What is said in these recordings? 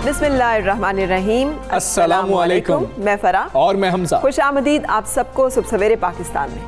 बिस्मिल्लाहिर्रहमानिर्रहीम। अस्सलामुअलैकुम। मैं फरा और मैं हमजा। खुश आमदीद आप सबको सुबह सवेरे पाकिस्तान में।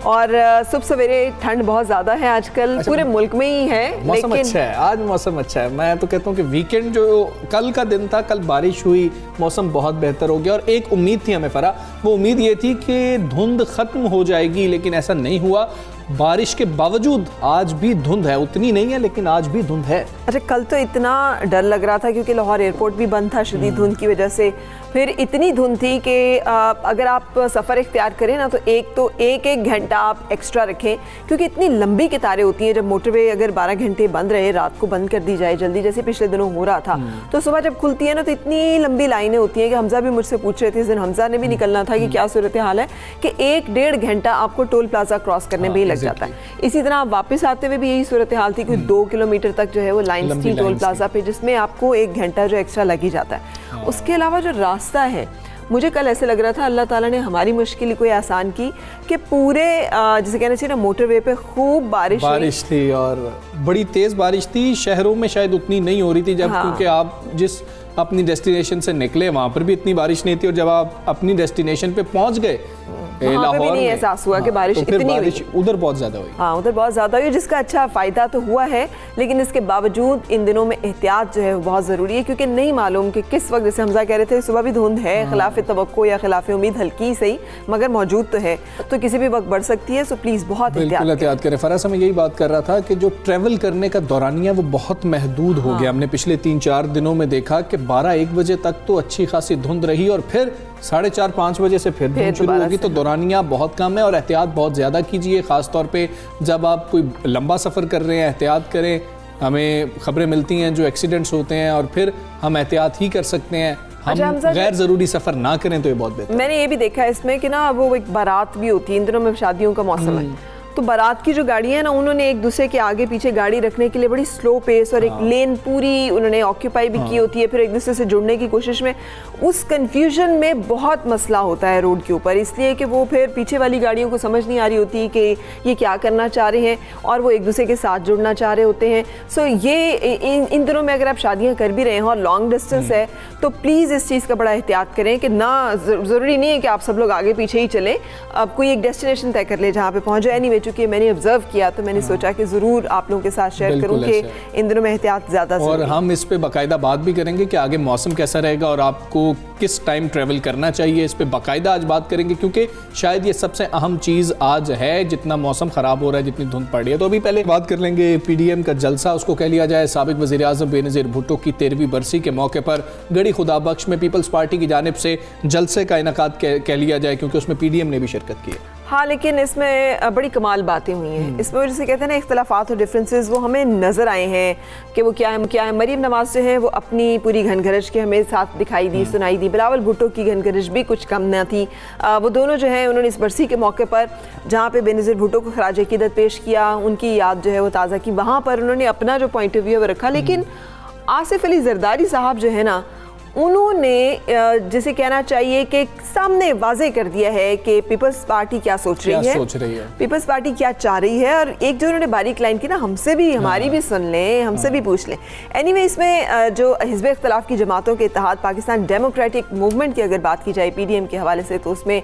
और सुबह सवेरे ठंड बहुत ज़्यादा है आजकल, पूरे मुल्क में ही है। मौसम अच्छा है, आज मौसम अच्छा है। मैं तो कहता हूँ कि वीकेंड जो कल का दिन था, कल बारिश हुई, मौसम बहुत बेहतर हो गया। और एक उम्मीद थी हमें फरा, वो उम्मीद ये थी कि धुंध ख़त्म हो जाएगी, लेकिन ऐसा नहीं हुआ। बारिश के बावजूद आज भी धुंध है, उतनी नहीं है लेकिन आज भी धुंध है। अच्छा, कल तो इतना डर लग रहा था क्योंकि लाहौर एयरपोर्ट भी बंद था शदीद धुंध की वजह से। फिर इतनी धुंध थी कि अगर आप सफ़र इख्तियार करें ना तो एक घंटा आप एक्स्ट्रा रखें, क्योंकि इतनी लंबी कतारें होती हैं। जब मोटरवे अगर 12 घंटे बंद रहे, रात को बंद कर दी जाए जल्दी, जैसे पिछले दिनों हो रहा था, तो सुबह जब खुलती है ना तो इतनी लंबी लाइनें होती हैं कि हमजा भी मुझसे पूछ रहे थे, इस दिन हमजा ने भी निकलना था कि क्या सूरत हाल है, कि 1-1.5 घंटा आपको टोल प्लाजा क्रॉस करने में ही लग जाता है। इसी तरह आप वापस आते हुए भी यही सूरत हाल थी, कोई 2 किलोमीटर तक जो है वो लाइन्स थी टोल प्लाजा पे, जिसमें आपको 1 घंटा जो एक्स्ट्रा लग ही जाता है। उसके अलावा जो रास्ता है, मुझे कल ऐसे लग रहा था अल्लाह ताला ने हमारी मुश्किल कोई आसान की कि पूरे जैसे कहना चाहिए ना, मोटरवे पे खूब बारिश थी और बड़ी तेज़ बारिश थी। शहरों में शायद उतनी नहीं हो रही थी जब क्योंकि आप जिस अपनी डेस्टिनेशन से निकले वहाँ पर भी इतनी बारिश नहीं थी, और जब आप अपनी डेस्टिनेशन पे पहुँच गए वहाँ भी नहीं एहसास हुआ कि बारिश इतनी बारिश उधर बहुत ज़्यादा हुई। हाँ, उधर बहुत ज़्यादा हुई, जिसका अच्छा फ़ायदा तो हुआ है, लेकिन इसके बावजूद इन दिनों में एहतियात जो है वो बहुत ज़रूरी है, क्योंकि नहीं मालूम कि किस वक्त, जैसे हमजा कह रहे थे सुबह भी धुंध है, खिलाफ तवक्को या खिलाफ उम्मीद हल्की सही मगर मौजूद तो है, तो किसी भी वक्त बढ़ सकती है। सो प्लीज़ बहुत एहतियात करें। फराज, मैं यही बात कर रहा था कि जो ट्रैवल करने का दौरानिया वो बहुत महदूद हो गया। हमने पिछले 3-4 दिनों में देखा कि 12-1 बजे तक तो अच्छी खासी धुंध रही, और फिर 4:30-5 बजे से फिर धुंध शुरू होगी, तो दौरानिया बहुत कम है। और एहतियात बहुत ज़्यादा कीजिए, ख़ास तौर पे जब आप कोई लंबा सफ़र कर रहे हैं, एहतियात करें। हमें खबरें मिलती हैं जो एक्सीडेंट्स होते हैं, और फिर हम एहतियात ही कर सकते हैं, हम गैर ज़रूरी सफ़र ना करें तो ये बहुत बेहतर। मैंने ये भी देखा है इसमें कि ना वो एक बारात भी होती है, इन दिनों में शादियों का मौसम है, तो बारात की जो गाड़ियाँ हैं ना, उन्होंने एक दूसरे के आगे पीछे गाड़ी रखने के लिए बड़ी स्लो पेस और एक लेन पूरी उन्होंने ऑक्यूपाई भी की होती है, फिर एक दूसरे से जुड़ने की कोशिश में उस कंफ्यूजन में बहुत मसला होता है रोड के ऊपर, इसलिए कि वो फिर पीछे वाली गाड़ियों को समझ नहीं आ रही होती कि ये क्या करना चाह रहे हैं, और वो एक दूसरे के साथ जुड़ना चाह रहे होते हैं। सो ये इन दिनों में अगर आप शादियाँ कर भी रहे हैं और लॉन्ग डिस्टेंस है, तो प्लीज़ इस चीज़ का बड़ा एहतियात करें कि ना, ज़रूरी नहीं है कि आप सब लोग आगे पीछे ही चलें, अब कोई एक डेस्टिनेशन तय कर ले जहाँ पे पहुँच जाए। एनीवे, चूँकि मैंने ऑब्जर्व किया तो मैंने सोचा कि ज़रूर आप लोगों के साथ शेयर करूं कि इन दिनों में एहतियात ज़्यादा, और हम इस पे बाकायदा बात भी करेंगे कि आगे मौसम कैसा रहेगा और आपको किस टाइम ट्रैवल करना चाहिए। इस पे बाकायदा आज बात करेंगे, क्योंकि शायद ये सबसे अहम चीज़ आज है, जितना मौसम ख़राब हो रहा है, जितनी धुंध पड़ रही है। तो अभी पहले बात कर लेंगे PDM का जलसा, उसको कह लिया जाए। साबिक वज़ीर आज़म बेनज़ीर भुट्टो की 13वीं बरसी के मौके पर गढ़ी खुदाबख्श में पीपल्स पार्टी की जानिब से जलसे का इनेकाद कह लिया जाए, क्योंकि उसमें PDM ने भी शिरकत की है। हाँ, लेकिन इसमें बड़ी कमाल बातें हुई हैं। इसमें जैसे कहते हैं ना, इख्तलाफात और डिफरेंसेस वो हमें नज़र आए हैं कि वो क्या है। मरीम नवाज़ जो है वो अपनी पूरी घनघरश के हमें साथ दिखाई दी, सुनाई दी। बिलावल भुट्टो की घनघरश भी कुछ कम न थी। वो दोनों जो है उन्होंने इस बरसी के मौके पर जहाँ पे बेनज़ीर भुट्टो को खराज अक़ीदत पेश किया, उनकी याद जो है वो ताज़ा की, वहाँ पर उन्होंने अपना जो पॉइंट ऑफ व्यू रखा। लेकिन आसिफ अली जरदारी साहब जो है ना, उन्होंने जैसे कहना चाहिए कि सामने वाजे कर दिया है कि पीपल्स पार्टी क्या सोच रही है, पीपल्स पार्टी क्या चाह रही है। और एक जो उन्होंने बारीक लाइन की ना, हमसे भी, हमारी भी सुन लें, हमसे भी पूछ लें। एनीवे, इसमें जो हिज़्ब इख्तिलाफ की जमातों के इत्तेहाद पाकिस्तान डेमोक्रेटिक मूवमेंट की अगर बात की जाए PDM के हवाले से, तो उसमें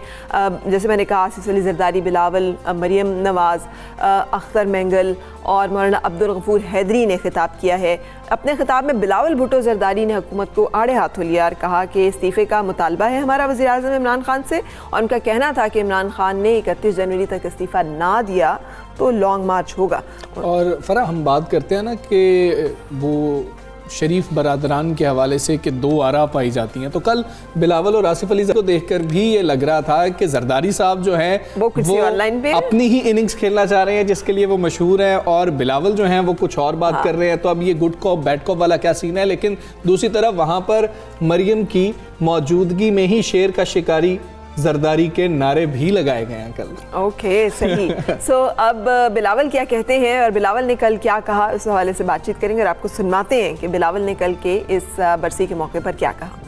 जैसे मैंने कहा, आसिफ अली जरदारी, बिलावल, मरियम नवाज़, अख्तर मेंगल और मौलाना अब्दुल गफूर हैदरी ने खिताब किया है। अपने खिताब में बिलावल भुट्टो जरदारी ने हुकूमत को आड़े हाथों लिया और कहा कि इस्तीफ़े का मुतालबा है हमारा वज़ीर आज़म इमरान खान से, और उनका कहना था कि इमरान खान ने 31 जनवरी तक इस्तीफ़ा ना दिया तो लॉन्ग मार्च होगा। और फरा, हम बात करते हैं ना कि वो शरीफ बरादरान के हवाले से कि 2 आरा पाई जाती हैं, तो कल बिलावल और आसिफ अली को देखकर भी ये लग रहा था कि जरदारी साहब जो हैं वो अपनी ही इनिंग्स खेलना चाह रहे हैं, जिसके लिए वो मशहूर हैं, और बिलावल जो हैं वो कुछ और बात कर रहे हैं। तो अब ये गुड कॉप बैड कॉप वाला क्या सीन है। लेकिन दूसरी तरफ वहाँ पर मरियम की मौजूदगी में ही शेर का शिकारी जरदारी के नारे भी लगाए गए हैं कल। ओके, सही। सो अब बिलावल क्या कहते हैं और बिलावल ने कल क्या कहा, उस हवाले से बातचीत करेंगे और आपको सुनवाते हैं कि बिलावल ने कल के इस बरसी के मौके पर क्या कहा।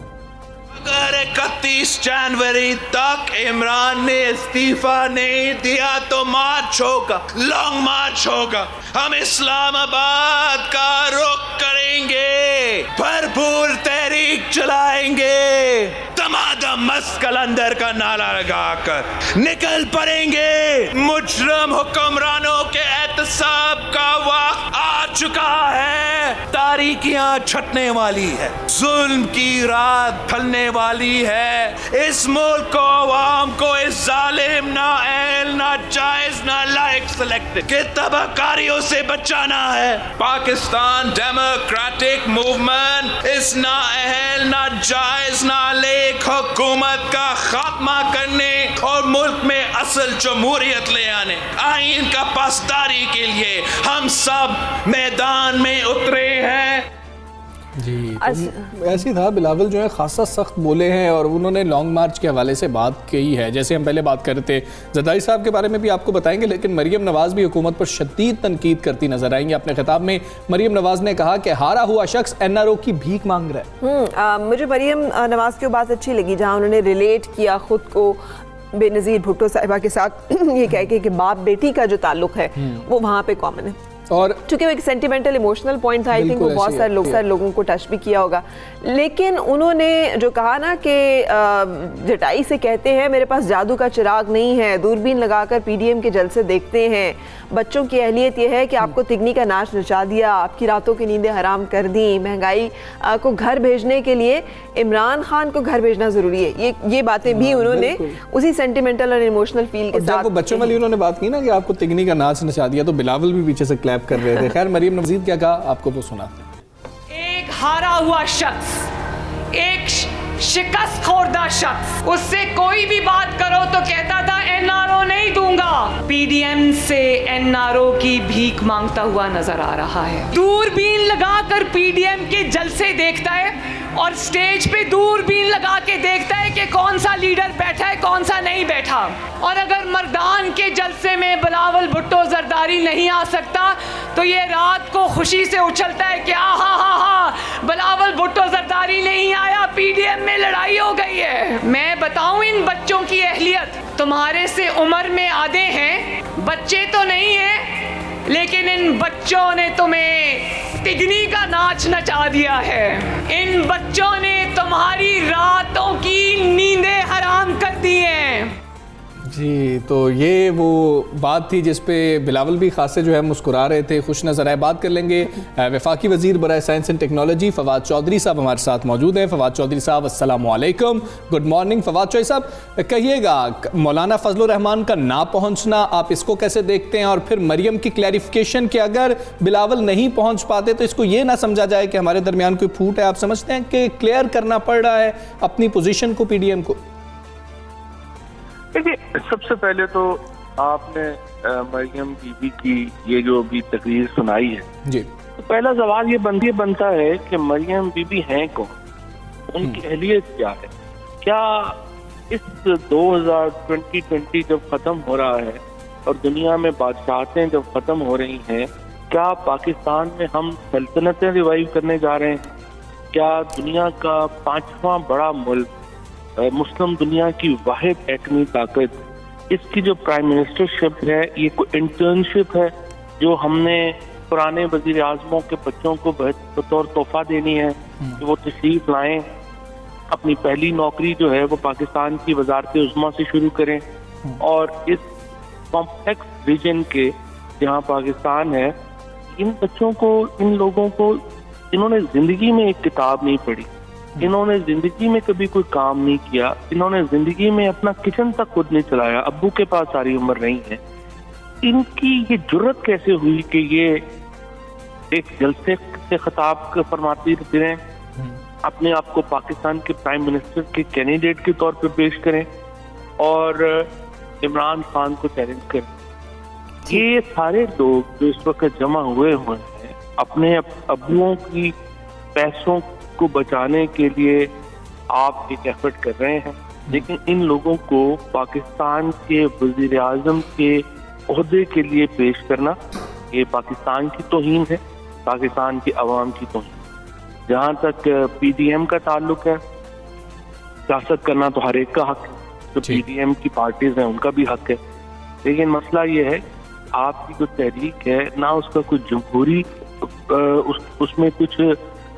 अगर 31 जनवरी तक इमरान ने इस्तीफा नहीं दिया तो मार्च होगा, लॉन्ग मार्च होगा। हम इस्लामाबाद का रुख करेंगे, भरपूर तहरीक चलाएंगे, दमादम मस्त कलंदर का नारा लगाकर निकल पड़ेंगे। मुजरम हुक्मरानों के एहतसाब का वक्त आ चुका है। तारीकियां छटने वाली है, जुल्म की रात ढलने वाली है। इस मुल्क को, आवाम को इस जालिम, ना अहल, ना जायज, ना लायक सेलेक्टेड के तबाकारियों से बचाना है। पाकिस्तान डेमोक्रेटिक मूवमेंट इस ना अहल, ना जायज, ना लायक हुकूमत का खात्मा करने और मुल्क में असल जमहूरियत ले आने, आईन का पासदारी के लिए हम सब मैदान में उतरे हैं। जी, तो ऐसी था, बिलावल जो है खासा सख्त बोले हैं और उन्होंने लॉन्ग मार्च के हवाले से बात की है। जैसे हम पहले बात कर रहे थे, जरदारी साहब के बारे में भी आपको बताएंगे, लेकिन मरीम नवाज भी हुकूमत पर शदीद तनकीद करती नजर आएंगी। अपने खिताब में मरीम नवाज ने कहा कि हारा हुआ शख्स NRO की भीख मांग रहा है। मुझे मरीम नवाज की बात अच्छी लगी जहाँ उन्होंने रिलेट किया खुद को बेनज़ीर भुट्टो साहिबा के साथ ये कह के कि बाप बेटी का जो ताल्लुक है वो वहाँ पे कॉमन है। और चूंकि वो एक सेंटिमेंटल इमोशनल पॉइंट था, आई थिंक वो बहुत सारे लोगों को टच भी किया होगा। लेकिन उन्होंने जो कहा ना कि जटाई से कहते हैं मेरे पास जादू का चिराग नहीं है, दूरबीन लगाकर PDM के जलसे देखते हैं, बच्चों की अहलियत यह है कि आपको तिगनी का नाच नचा दिया, आपकी रातों की नींदें हराम कर दी, महंगाई को घर भेजने के लिए इमरान खान को घर भेजना जरूरी है। ये बातें भी उन्होंने उसी सेंटिमेंटल और इमोशनल फील के साथ, बच्चों वाली उन्होंने बात की ना कि आपको तिगनी का नाच नचा दिया, तो बिलावल भी पीछे से क्लैप कर रहे थे। खैर, मरीम नवाज क्या कहा आपको वो सुनाते हैं। एक हारा हुआ शख्स, एक शिकस्त खोरदा शख्स, उससे कोई भी बात करो तो कहता था NRO नहीं दूंगा। PDM से NRO की भीख मांगता हुआ नजर आ रहा है। दूरबीन लगाकर PDM के जलसे देखता है और स्टेज पे दूरबीन लगा के देखता है कि कौन सा लीडर बैठा है, कौन सा नहीं बैठा। और अगर मर्दान के जलसे में बिलावल भुट्टो जरदारी नहीं आ सकता तो ये रात को खुशी से उछलता है कि आहा बिलावल भुट्टो जरदारी नहीं आया, PDM में लड़ाई हो गई है। मैं बताऊं इन बच्चों की अहलियत, तुम्हारे से उम्र में आधे हैं, बच्चे तो नहीं हैं, लेकिन इन बच्चों ने तुम्हें तिगनी का नाच नचा दिया है। इन बच्चों ने तुम्हारी रातों की नींदें हराम कर दी हैं। जी, तो ये वो बात थी जिस पे बिलावल भी खासे जो है मुस्कुरा रहे थे, खुश नजर आए। बात कर लेंगे वफाकी वजीर बराए science and technology Fawad Chaudhry साहब हमारे साथ मौजूद हैं। फवाद चौधरी साहब, अस्सलाम वालेकुम, गुड मॉर्निंग। फवाद चौधरी साहब, कहिएगा मौलाना फजलुर रहमान का ना पहुंचना आप इसको कैसे देखते हैं, और फिर मरियम की क्लैरिफिकेशन कि अगर बिलावल नहीं पहुंच पाते तो इसको ये ना समझा जाए कि हमारे दरमियान कोई फूट है। आप समझते हैं कि क्लियर करना पड़ रहा है अपनी पोजीशन को PDM को? देखिए, सबसे पहले तो आपने मरियम बीबी की ये जो अभी तकरीर सुनाई है जी, तो पहला सवाल ये बनता है कि मरियम बीबी हैं कौन, उनकी अहलियत क्या है। क्या इस 2020 जब खत्म हो रहा है और दुनिया में बादशाहतें जब खत्म हो रही हैं, क्या पाकिस्तान में हम सल्तनतें रिवाइव करने जा रहे हैं? क्या दुनिया का 5वां बड़ा मुल्क, मुस्लिम दुनिया की वाहिद एटमी ताकत, इसकी जो प्राइम मिनिस्टरशिप है ये कोई इंटर्नशिप है जो हमने पुराने वजीर आजमों के बच्चों को बतौर तोहफा देनी है कि वो तशरीफ लाएं, अपनी पहली नौकरी जो है वो पाकिस्तान की वजारत उज़्मा से शुरू करें, और इस कॉम्प्लेक्स रीजन के जहाँ पाकिस्तान है, इन बच्चों को, इन लोगों को, इन्होंने जिंदगी में एक किताब नहीं पढ़ी, इन्होंने जिंदगी में कभी कोई काम नहीं किया, इन्होंने जिंदगी में अपना किचन तक खुद नहीं चलाया, अब्बू के पास सारी उम्र रही है। इनकी ये जुर्रत कैसे हुई कि ये एक जलसे से खिताब फरमाती फिरें, अपने आप को पाकिस्तान के प्राइम मिनिस्टर के कैंडिडेट के तौर पे पेश करें और इमरान खान को चैलेंज करें। ये सारे लोग जो इस वक्त जमा हुए हैं अपने अब्बुओं की पैसों को बचाने के लिए आप एक एफर्ट कर रहे हैं, लेकिन इन लोगों को पाकिस्तान के वजीर आजम के ओहदे के लिए पेश करना, ये पाकिस्तान की तौहीन है, पाकिस्तान की आवाम की तौहीन। जहाँ तक PDM का ताल्लुक है, सियासत करना तो हर एक का हक है, तो PDM की पार्टीज हैं उनका भी हक है, लेकिन मसला ये है आपकी जो तहरीक है ना उसका कुछ जमहूरी उसमें कुछ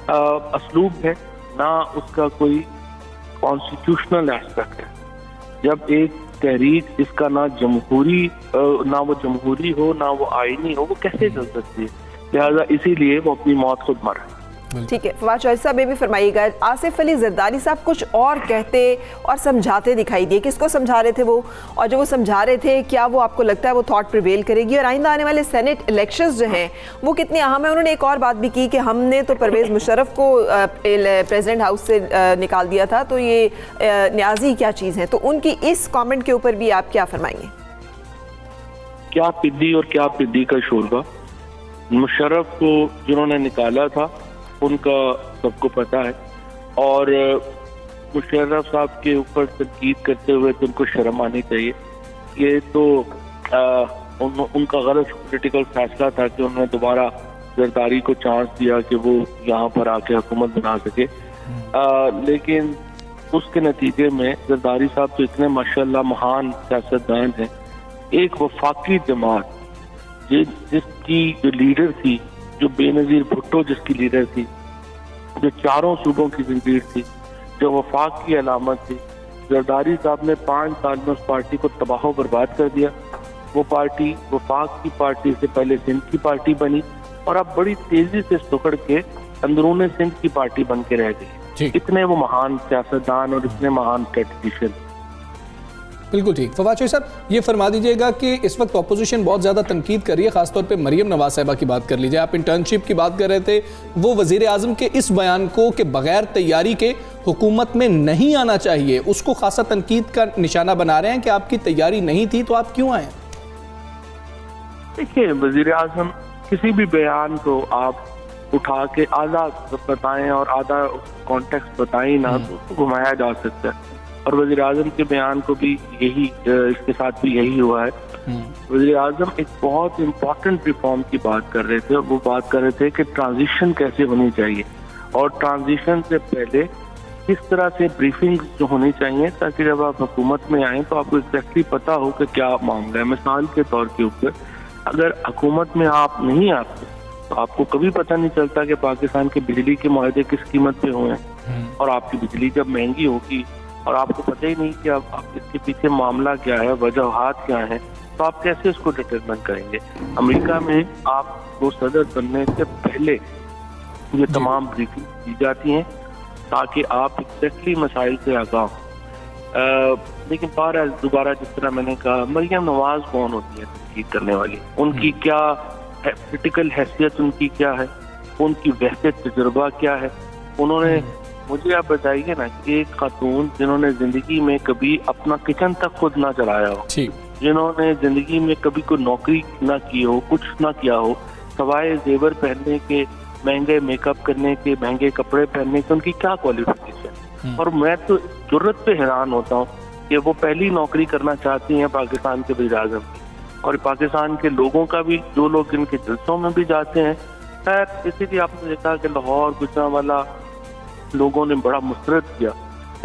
असलूब है, ना उसका कोई कॉन्स्टिट्यूशनल एस्पेक्ट है। जब एक तहरीक इसका ना वो जमहूरी हो ना वो आईनी हो, वो कैसे चल सकती है? लिहाजा इसीलिए वो अपनी मौत खुद मरा। ठीक है, फवाद चौधरी साहब ये भी फरमाइएगा, आसिफ अली जरदारी साहब कुछ और कहते और समझाते दिखाई दिए, किसको समझा रहे थे वो, और जो वो समझा रहे थे क्या वो आपको लगता है वो थॉट प्रिवेल करेगी और आइंदा आने वाले सेनेट इलेक्शंस जो हैं वो कितने अहम हैं? उन्होंने एक और बात भी की कि हमने तो परवेज़ मुशर्रफ को प्रेसिडेंट हाउस से निकाल दिया था, तो ये न्याजी क्या चीज़ है? तो उनकी इस कॉमेंट के ऊपर भी आप क्या फरमाएंगे? क्या पिद्दी और क्या पिद्दी का शोरबा। मुशर्रफ को जिन्होंने निकाला था उनका सबको पता है, और मुशर्रफ साहब के ऊपर तनकीद करते हुए तो उनको शर्म आनी चाहिए। ये तो उनका गलत पॉलिटिकल फैसला था कि उन्होंने दोबारा जरदारी को चांस दिया कि वो यहाँ पर आके हुकूमत बना सके, लेकिन उसके नतीजे में जरदारी साहब तो इतने माशाल्लाह महान सियासतदान हैं। एक वफाकी जमात जिसकी जो लीडर थी, जो बेनज़ीर भुट्टो जिसकी लीडर थी, जो चारों सूबों की जंजीर थी, जो वफाक की अलामत थी, जरदारी साहब ने 5 साल में उस पार्टी को तबाह बर्बाद कर दिया। वो पार्टी वफाक की पार्टी से पहले सिंध की पार्टी बनी और अब बड़ी तेजी से सुकड़ के अंदरूनी सिंध की पार्टी बन के रह गई। इतने वो महान सियासतदान और इतने महान स्ट्रेटेजिशियन। बिल्कुल ठीक। फवाद चौधरी साहब ये फरमा दीजिएगा कि इस वक्त अपोजिशन बहुत ज़्यादा तनकीद कर रही है, खासतौर पे मरियम नवाज साहिबा की बात कर लीजिए। आप इंटर्नशिप की बात कर रहे थे, वो वजीर आजम के इस बयान को कि बगैर तैयारी के हुकूमत में नहीं आना चाहिए, उसको खासा तनकीद का निशाना बना रहे हैं कि आपकी तैयारी नहीं थी तो आप क्यों आए? देखिए, वजीर आजम किसी भी बयान को आप उठा के आधा बताएं और आधा कॉन्टेक्स्ट बताएं ना, तो उसको घुमाया जा सकता है। और वज़ीर आज़म के बयान को भी यही, इसके साथ भी यही हुआ है। वज़ीर आज़म एक बहुत इम्पोर्टेंट रिफॉर्म की बात कर रहे थे, और वो बात कर रहे थे कि ट्रांजिशन कैसे होनी चाहिए और ट्रांजिशन से पहले किस तरह से ब्रीफिंग जो होनी चाहिए, ताकि जब आप हुकूमत में आएँ तो आपको एग्जैक्टली पता हो कि क्या मामला है। मिसाल के तौर के ऊपर, अगर हुकूमत में आप नहीं आते तो आपको कभी पता नहीं चलता कि पाकिस्तान के बिजली के मुआहदे किस कीमत पे हुए हैं, और आपकी बिजली जब महंगी होगी और आपको पता ही नहीं कि आप इसके पीछे मामला क्या है, वजहात क्या है, तो आप कैसे उसको डिटरमिन करेंगे। अमेरिका में आप वो सदर बनने से पहले ये तमाम ब्रीफिंग की जाती हैं ताकि आप एग्जैक्टली मसाइल से आगाह हो। लेकिन बहरहाल दोबारा जिस तरह मैंने कहा, मरियम नवाज कौन होती है तनकीद करने वाली? उनकी क्या पॉलिटिकल हैसियत, उनकी क्या है, उनकी वैसे तजुर्बा क्या है? उन्होंने मुझे आप बताइए ना कि एक खातून जिन्होंने जिंदगी में कभी अपना किचन तक खुद ना चलाया हो, जिन्होंने जिंदगी में कभी कोई नौकरी ना की हो, कुछ ना किया हो, सवाए जेवर पहनने के, महंगे मेकअप करने के, महंगे कपड़े पहनने के, उनकी क्या क्वालिफिकेशन? और मैं तो जरूरत पे हैरान होता हूँ कि वो पहली नौकरी करना चाहती हैं पाकिस्तान के वज़ीर आज़म की, और पाकिस्तान के लोगों का भी, जो लोग इनके जलसों में भी जाते हैं। खैर, इसीलिए आपने देखा कि लाहौर, गुजरांवाला लोगों ने बड़ा मुस्तरद किया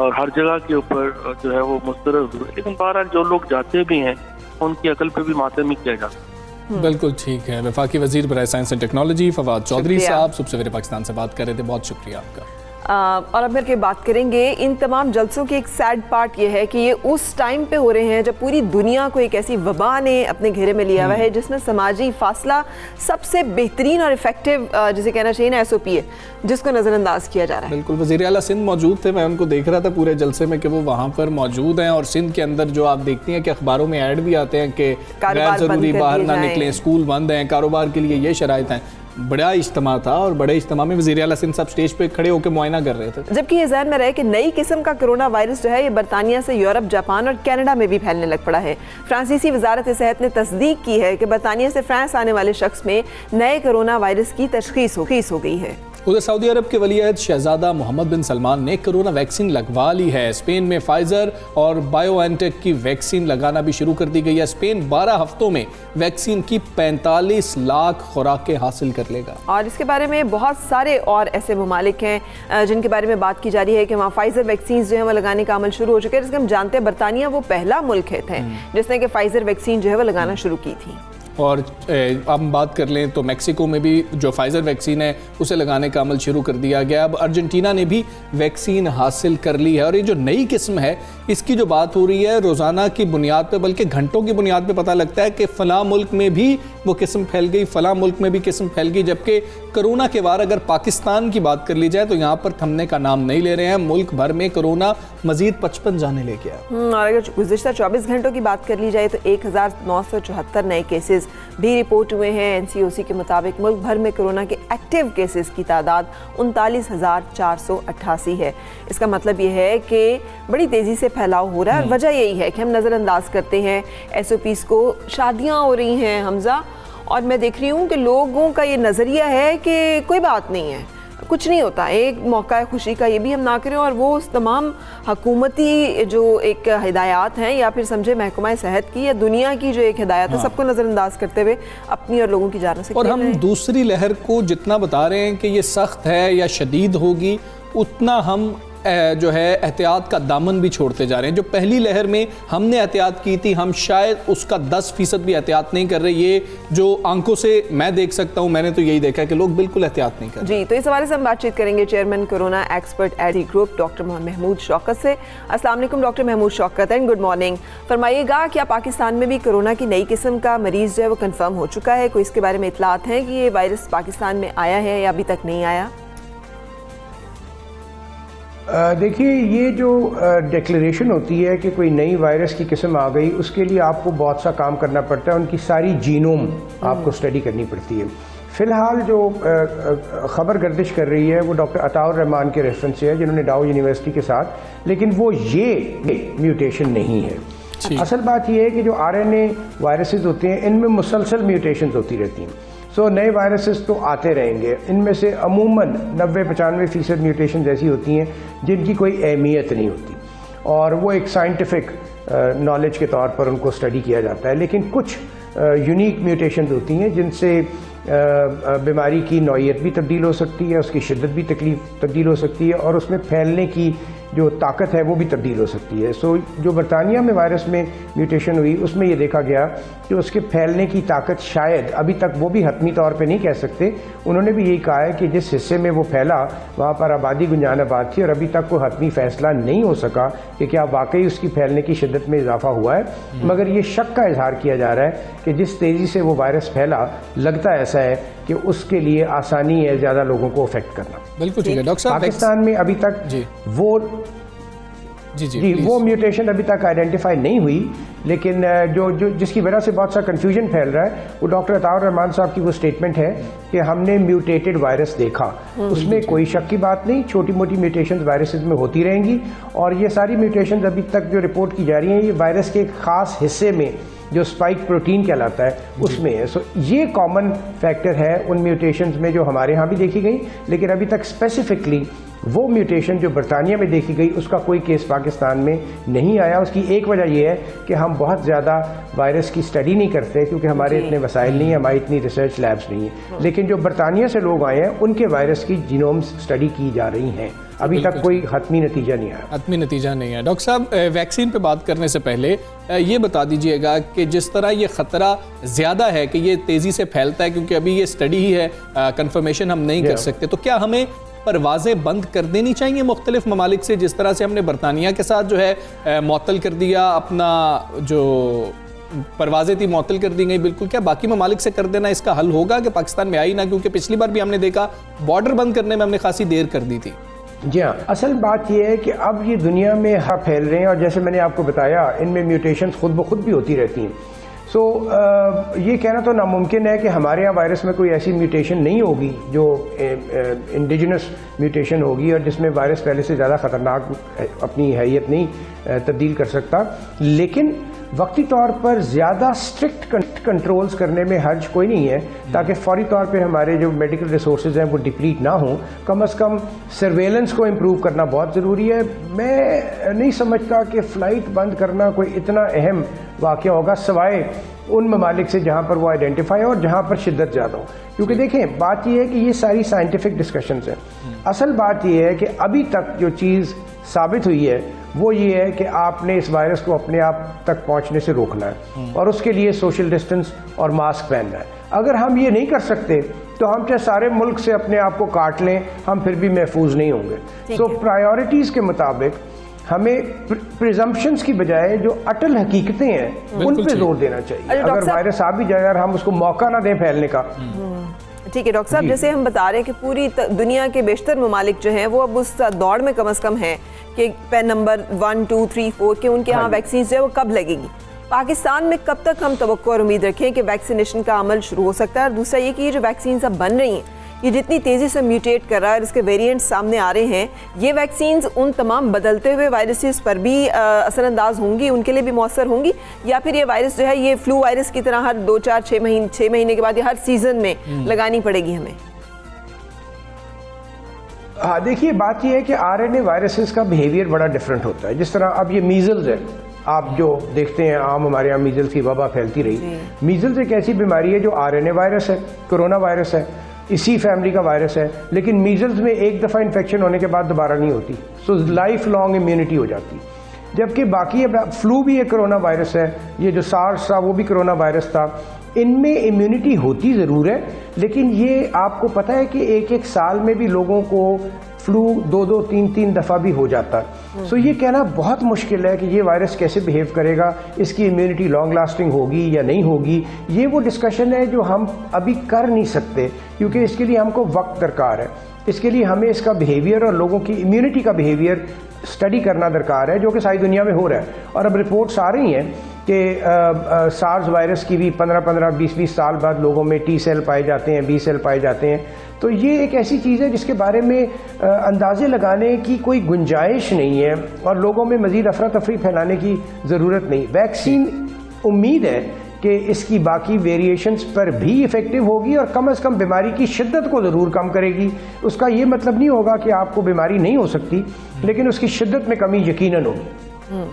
और हर जगह के ऊपर जो है वो मुस्तरद हुए, लेकिन बहरहाल जो लोग जाते भी हैं उनकी अकल पे भी मातम ही किया जाता। बिल्कुल ठीक है। वफाकी वजीर बराए science and technology Fawad Chaudhry साहब सुबह सवेरे पाकिस्तान से बात कर रहे थे, बहुत शुक्रिया आपका। और अब मिल के बात करेंगे, इन तमाम जलसों की एक सैड पार्ट ये है कि ये उस टाइम पे हो रहे हैं जब पूरी दुनिया को एक ऐसी वबा ने अपने घेरे में लिया हुआ है जिसमें समाजी फासला सबसे बेहतरीन और इफेक्टिव, जिसे कहना चाहिए ना, SOP है, जिसको नज़रअंदाज किया जा रहा है। बिल्कुल, वज़ीर आला सिंध मौजूद थे, मैं उनको देख रहा था पूरे जलसे में कि वो वहाँ पर मौजूद हैं, और सिंध के अंदर जो आप देखती हैं कि अखबारों में ऐड भी आते हैं कि गैर ज़रूरी बाहर ना निकलें, स्कूल बंद हैं, कारोबार के लिए ये शराइत हैं। बड़ा इज्तिमा था और बड़े इज्तिमा में वज़ीर आला सिंध साहब स्टेज पे खड़े होकर मुआयना कर रहे थे, जबकि ये ज़हन में रहे कि नई किस्म का कोरोना वायरस जो है ये बरतानिया से यूरोप, जापान और कनाडा में भी फैलने लग पड़ा है। फ्रांसीसी वजारत सेहत ने तस्दीक की है कि बरतानिया से फ्रांस आने वाले शख्स में नए कोरोना वायरस की तशखीस हो गई है। उधर सऊदी अरब के वलीअहद शहजादा मोहम्मद बिन सलमान ने कोरोना वैक्सीन लगवा ली है। स्पेन में फाइजर और बायोएनटेक की वैक्सीन लगाना भी शुरू कर दी गई है। स्पेन 12 हफ्तों में वैक्सीन की 45 लाख खुराकें हासिल कर लेगा। और इसके बारे में बहुत सारे और ऐसे ममालिक हैं जिनके बारे में बात की जा रही है कि वहाँ फाइजर वैक्सीन जो है वो लगाने का अमल शुरू हो चुका है। जिसके हम जानते हैं बरतानिया वो पहला मुल्क थे जिसने कि फाइजर वैक्सीन जो है वो लगाना शुरू की थी। और अब हम बात कर लें तो मेक्सिको में भी जो फाइजर वैक्सीन है उसे लगाने का अमल शुरू कर दिया गया। अब अर्जेंटीना ने भी वैक्सीन हासिल कर ली है। और ये जो नई किस्म है इसकी जो बात हो रही है रोज़ाना की बुनियाद पे बल्कि घंटों की बुनियाद पे पता लगता है कि फ़लाँ मुल्क में भी वो किस्म फैल गई, फ़लाँ मुल्क में भी किस्म फैल गई। जबकि कोरोना के बाद अगर पाकिस्तान की बात कर ली जाए तो यहाँ पर थमने का नाम नहीं ले रहे हैं। मुल्क भर में कोरोना मजीद 55 जाने ले गया। और अगर गुज़िश्ता 24 घंटों की बात कर ली जाए तो 1974 नए केसेस भी रिपोर्ट हुए हैं। एनसीओसी के मुताबिक मुल्क भर में कोरोना के एक्टिव केसेस की तादाद 39,488 है। इसका मतलब ये है कि बड़ी तेज़ी से फैलाव हो रहा है। और वजह यही है कि हम नज़रअंदाज करते हैं SOPs को। शादियाँ हो रही हैं हमजा, और मैं देख रही हूँ कि लोगों का ये नज़रिया है कि कोई बात नहीं है, कुछ नहीं होता, एक मौका है खुशी का, ये भी हम ना करें। और वो उस तमाम हकूमती जो एक हिदायत हैं या फिर समझे महकमा सेहत की या दुनिया की जो एक हिदायत है सबको नज़रअंदाज करते हुए अपनी और लोगों की जान से। और हम दूसरी लहर को जितना बता रहे हैं कि ये सख्त है या शदीद होगी उतना हम जो है एहतियात का दामन भी छोड़ते जा रहे हैं। जो पहली लहर में हमने एहतियात की थी हम शायद उसका 10% भी एहतियात नहीं कर रहे। ये जो आंखों से मैं देख सकता हूं, मैंने तो यही देखा कि लोग बिल्कुल एहतियात नहीं कर रहे। जी, तो इस हवाले से हम बातचीत करेंगे chairman corona expert AD group doctor Mahmood Shaukat से। अस्सलाम वालेकुम doctor Mahmood Shaukat and good morning. फरमाइएगा क्या पाकिस्तान में भी कोरोना की नई किस्म का मरीज जो है वो कन्फर्म हो चुका है? कोई इसके बारे में इतलात हैं कि ये वायरस पाकिस्तान में आया है या अभी तक नहीं आया? देखिए, ये जो डिक्लेरेशन होती है कि कोई नई वायरस की किस्म आ गई, उसके लिए आपको बहुत सा काम करना पड़ता है। उनकी सारी जीनोम आपको स्टडी करनी पड़ती है। फ़िलहाल जो ख़बर गर्दिश कर रही है वो डॉक्टर अताउर रहमान के रेफरेंस से है जिन्होंने डाउ यूनिवर्सिटी के साथ, लेकिन वो ये म्यूटेशन नहीं है। असल बात ये है कि जो RNA वायरसेस होते हैं इनमें मुसलसल म्यूटेशंस होती रहती हैं। सो नए वायरसेस तो आते रहेंगे। इनमें से अमूमन 90-95% म्यूटेशन ऐसी होती हैं जिनकी कोई अहमियत नहीं होती और वो एक साइंटिफिक नॉलेज के तौर पर उनको स्टडी किया जाता है। लेकिन कुछ यूनिक म्यूटेशंस होती हैं जिनसे बीमारी की नौइयत भी तब्दील हो सकती है, उसकी शिद्दत भी तब्दील हो सकती है और उसमें फैलने की जो ताकत है वो भी तब्दील हो सकती है। सो जो बरतानिया में वायरस में म्यूटेशन हुई उसमें ये देखा गया कि उसके फैलने की ताकत शायद अभी तक वो भी हतमी तौर पे नहीं कह सकते। उन्होंने भी यही कहा है कि जिस हिस्से में वो फैला वहाँ पर आबादी गुंजानाबाद थी और अभी तक कोई हतमी फैसला नहीं हो सका कि क्या वाकई उसकी फैलने की शिद्दत में इजाफा हुआ है। मगर ये शक का इजहार किया जा रहा है कि जिस तेज़ी से वो वायरस फैला लगता ऐसा है कि उसके लिए आसानी है ज़्यादा लोगों को अफेक्ट करना। बिल्कुल ठीक है डॉक्टर साहब। पाकिस्तान में अभी तक वो म्यूटेशन अभी तक आइडेंटिफाई नहीं हुई, लेकिन जो जिसकी वजह से बहुत सा कंफ्यूजन फैल रहा है वो डॉक्टर अताउर रहमान साहब की वो स्टेटमेंट है कि हमने म्यूटेटेड वायरस देखा। उसमें कोई शक की बात नहीं, छोटी मोटी म्यूटेशन वायरसेस में होती रहेंगी और ये सारी म्यूटेशन अभी तक जो रिपोर्ट की जा रही हैं ये वायरस के एक खास हिस्से में जो स्पाइक प्रोटीन कहलाता है उसमें है। सो ये कॉमन फैक्टर है उन म्यूटेशंस में जो हमारे यहाँ भी देखी गई, लेकिन अभी तक स्पेसिफिकली वो म्यूटेशन जो बरतानिया में देखी गई उसका कोई केस पाकिस्तान में नहीं आया। उसकी एक वजह यह है कि हम बहुत ज़्यादा वायरस की स्टडी नहीं करते क्योंकि हमारे इतने वसाइल नहीं है, हमारी इतनी रिसर्च लैब्स नहीं है। लेकिन जो बरतानिया से लोग आए हैं उनके वायरस की जीनोम्स स्टडी की जा रही हैं। अभी तक कोई हतमी नतीजा नहीं आया। हतमी नतीजा नहीं है। डॉक्टर साहब, वैक्सीन पे बात करने से पहले ये बता दीजिएगा कि जिस तरह ये ख़तरा ज़्यादा है कि ये तेज़ी से फैलता है, क्योंकि अभी ये स्टडी ही है, कंफर्मेशन हम नहीं कर सकते, तो क्या हमें परवाज़ें बंद कर देनी चाहिए मुख्तलिफ ममालिक से, जिस तरह से हमने बरतानिया के साथ जो है मुअत्तल कर दिया, अपना जो परवाज़ें थी मुअत्तल कर दी गई बिल्कुल, क्या बाकी ममालिक से कर देना इसका हल होगा कि पाकिस्तान में आई ना? क्योंकि पिछली बार भी हमने देखा बॉर्डर बंद करने में हमने खासी देर कर दी थी। जी हाँ, असल बात यह है कि अब ये दुनिया में फैल रहे हैं और जैसे मैंने आपको बताया इनमें म्यूटेशंस खुद ब खुद भी होती रहती हैं। सो ये कहना तो नामुमकिन है कि हमारे यहाँ वायरस में कोई ऐसी म्यूटेशन नहीं होगी जो इंडिजिनस म्यूटेशन होगी और जिसमें वायरस पहले से ज़्यादा ख़तरनाक अपनी हैयत नहीं तब्दील कर सकता। लेकिन वक्ती तौर पर ज़्यादा स्ट्रिक्ट कंट्रोल्स करने में हर्ज कोई नहीं है, ताकि फौरी तौर पे हमारे जो मेडिकल रिसोर्सेज हैं वो डिप्लीट ना हों। कम से कम सर्वेलेंस को इम्प्रूव करना बहुत ज़रूरी है। मैं नहीं समझता कि फ़्लाइट बंद करना कोई इतना अहम वाक़या होगा, सवाए उन ममालिक से जहाँ पर वो आइडेंटिफाई हो और जहाँ पर शिद्दत ज़्यादा हो। क्योंकि देखें, बात यह है कि ये सारी साइंटिफिक डिस्कशंस हैं। असल बात यह है कि अभी तक जो चीज़ साबित हुई है वो ये है कि आपने इस वायरस को अपने आप तक पहुंचने से रोकना है, और उसके लिए सोशल डिस्टेंस और मास्क पहनना है। अगर हम ये नहीं कर सकते तो हम चाहे सारे मुल्क से अपने आप को काट लें, हम फिर भी महफूज नहीं होंगे। सो प्रायोरिटीज़ के मुताबिक हमें प्रिजम्पशंस की बजाय जो अटल हकीकतें हैं उन पे जोर देना चाहिए। अगर वायरस आ भी जाए और हम उसको मौका ना दें फैलने का। ठीक है डॉक्टर साहब, जैसे हम बता रहे हैं कि पूरी दुनिया के बेशतर ममालिक जो हैं वो अब उस दौड़ में कम से कम हैं कि पैन नंबर 1, 2, 3, 4 के उनके यहाँ वैक्सीन जो है वो कब लगेगी। पाकिस्तान में कब तक हम तवक्को और उम्मीद रखें कि वैक्सीनेशन का अमल शुरू हो सकता है? और दूसरा ये कि ये जो वैक्सीन अब बन रही हैं, ये जितनी तेज़ी से म्यूटेट कर रहा है और इसके वेरिएंट्स सामने आ रहे हैं, ये वैक्सीन्स उन तमाम बदलते हुए वायरसेस पर भी असरअंदाज होंगी, उनके लिए भी मौसर होंगी, या फिर ये वायरस जो है ये फ्लू वायरस की तरह हर 2, 4, 6 महीने के बाद या हर सीजन में लगानी पड़ेगी हमें? हाँ, देखिए, बात यह है कि आरएनए वायरसेस का बिहेवियर बड़ा डिफरेंट होता है। जिस तरह अब ये मीजल्स है, आप जो देखते हैं आम हमारे यहाँ मीजल्स की वबा फैलती रही। मीजल्स एक ऐसी बीमारी है जो आरएनए वायरस है, कोरोना वायरस है, इसी फैमिली का वायरस है, लेकिन मीजल्स में एक दफ़ा इन्फेक्शन होने के बाद दोबारा नहीं होती, सो लाइफ लॉन्ग इम्यूनिटी हो जाती। जबकि बाकी फ्लू भी एक कोरोना वायरस है, ये जो सार्स था वो भी कोरोना वायरस था। इनमें इम्यूनिटी होती ज़रूर है, लेकिन ये आपको पता है कि एक एक साल में भी लोगों को फ्लू 2-2, 3-3 दफ़ा भी हो जाता है। सो ये कहना बहुत मुश्किल है कि ये वायरस कैसे बिहेव करेगा, इसकी इम्यूनिटी लॉन्ग लास्टिंग होगी या नहीं होगी। ये वो डिस्कशन है जो हम अभी कर नहीं सकते, क्योंकि इसके लिए हमको वक्त दरकार है। इसके लिए हमें इसका बिहेवियर और लोगों की इम्यूनिटी का बिहेवियर स्टडी करना दरकार है, जो कि सारी दुनिया में हो रहा है। और अब रिपोर्ट्स आ रही हैं कि सार्स वायरस की भी 15-15, 20-20 साल बाद लोगों में टी सेल पाए जाते हैं, बी सेल पाए जाते हैं। तो ये एक ऐसी चीज़ है जिसके बारे में अंदाजे लगाने की कोई गुंजाइश नहीं है, और लोगों में मज़ीद अफरा तफरी फैलाने की ज़रूरत नहीं। वैक्सीन उम्मीद है कि इसकी बाकी वेरिएशंस पर भी इफ़ेक्टिव होगी और कम से कम बीमारी की शिद्दत को ज़रूर कम करेगी। उसका ये मतलब नहीं होगा कि आपको बीमारी नहीं हो सकती, लेकिन उसकी शिद्दत में कमी यकीनन होगी।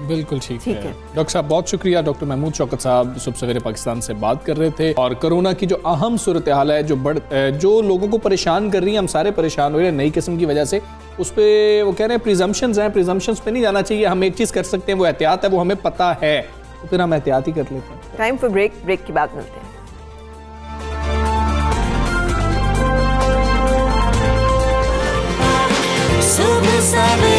बिल्कुल ठीक है। डॉक्टर साहब, बहुत शुक्रिया। डॉक्टर महमूद शौकत साहब सुबह सवेरे पाकिस्तान से बात कर रहे थे, और कोरोना की जो अहम सूरत हाल है जो लोगों को परेशान कर रही है, हम सारे परेशान हो रहे हैं नई किस्म की वजह से, उस पर वो कह रहे हैं प्रिजम्पशंस हैं, प्रिजम्पशंस पे नहीं जाना चाहिए। हम एक चीज़ कर सकते हैं, वो एहतियात है, वो हमें पता है, तो फिर हम एहतियात ही कर लेते हैं। टाइम फॉर ब्रेक की बात मिलते हैं। सुबह सवेरे